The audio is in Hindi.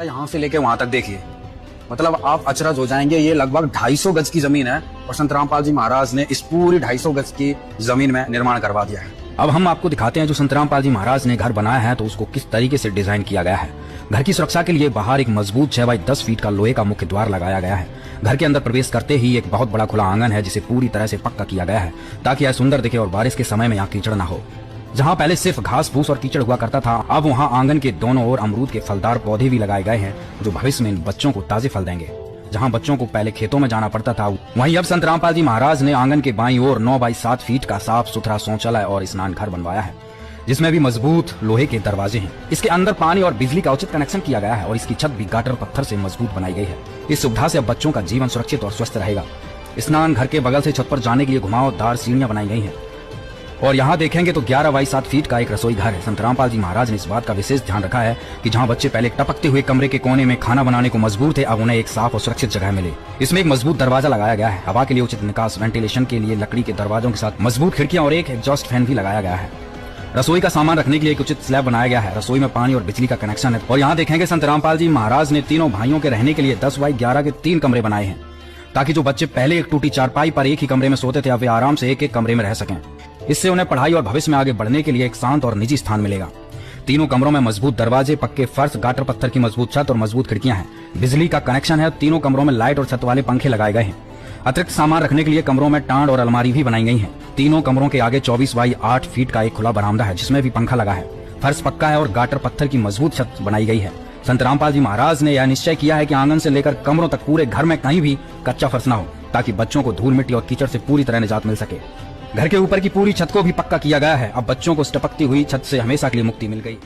यहाँ से लेके वहां तक देखिए, मतलब आप अचरज हो जाएंगे। ये लगभग 250 गज की जमीन है और संत रामपाल जी महाराज ने इस पूरी 250 गज की जमीन में निर्माण करवा दिया है। अब हम आपको दिखाते हैं जो संत रामपाल जी महाराज ने घर बनाया है तो उसको किस तरीके से डिजाइन किया गया है। घर की सुरक्षा के लिए बाहर एक मजबूत 6 बाई 10 फीट का लोहे का मुख्य द्वार लगाया गया है। घर के अंदर प्रवेश करते ही एक बहुत बड़ा खुला आंगन है जिसे पूरी तरह से पक्का किया गया है ताकि यह सुंदर दिखे और बारिश के समय में यहाँ कीचड़ न हो। जहाँ पहले सिर्फ घास फूस और कीचड़ हुआ करता था, अब वहाँ आंगन के दोनों ओर अमरूद के फलदार पौधे भी लगाए गए हैं जो भविष्य में इन बच्चों को ताजे फल देंगे। जहाँ बच्चों को पहले खेतों में जाना पड़ता था, वहीं अब संत रामपाल जी महाराज ने आंगन के बाईं ओर 9 बाई 7 फीट का साफ सुथरा शौचालय और स्नान घर बनवाया है जिसमें भी मजबूत लोहे के दरवाजे हैं। इसके अंदर पानी और बिजली का उचित कनेक्शन किया गया है और इसकी छत भी गाटर पत्थर से मजबूत बनाई गई है। इस सुविधा से अब बच्चों का जीवन सुरक्षित और स्वस्थ रहेगा। स्नान घर के बगल से छत पर जाने के लिए घुमावदार सीढ़ियां बनाई गई हैं और यहाँ देखेंगे तो 11 बाई 7 फीट का एक रसोई घर है। संत रामपाल जी महाराज ने इस बात का विशेष ध्यान रखा है कि जहाँ बच्चे पहले टपकते हुए कमरे के कोने में खाना बनाने को मजबूर थे, अब उन्हें एक साफ और सुरक्षित जगह मिले। इसमें एक मजबूत दरवाजा लगाया गया है। हवा के लिए उचित निकास वेंटिलेशन के लिए लकड़ी के दरवाजों के साथ मजबूत खिड़कियां और एक एग्जॉस्ट फैन भी लगाया गया है। रसोई का सामान रखने के लिए एक उचित स्लैब बनाया गया है। रसोई में पानी और बिजली का कनेक्शन है और यहाँ देखेंगे संत रामपाल जी महाराज ने तीनों भाइयों के रहने के लिए 10 बाई 11 के 3 कमरे बनाए हैं ताकि जो बच्चे पहले एक टूटी चारपाई पर एक ही कमरे में सोते थे, अब वे आराम से एक एक कमरे में रह सकें। इससे उन्हें पढ़ाई और भविष्य में आगे बढ़ने के लिए एक शांत और निजी स्थान मिलेगा। तीनों कमरों में मजबूत दरवाजे, पक्के फर्श, गाटर पत्थर की मजबूत छत और मजबूत खिड़कियां हैं। बिजली का कनेक्शन है। तीनों कमरों में लाइट और छत वाले पंखे लगाए गए हैं। अतिरिक्त सामान रखने के लिए कमरों में टांड और अलमारी भी बनाई गई है। तीनों कमरों के आगे 24 बाई 8 फीट का एक खुला बरामदा है जिसमें भी पंखा लगा है। फर्श पक्का है और गाटर पत्थर की मजबूत छत बनाई गई है। संत रामपाल जी महाराज ने यह निश्चय किया है कि आंगन से लेकर कमरों तक पूरे घर में कहीं भी कच्चा फर्श न हो ताकि बच्चों को धूल मिट्टी और कीचड़ से पूरी तरह निजात मिल सके। घर के ऊपर की पूरी छत को भी पक्का किया गया है। अब बच्चों को टपकती हुई छत से हमेशा के लिए मुक्ति मिल गई।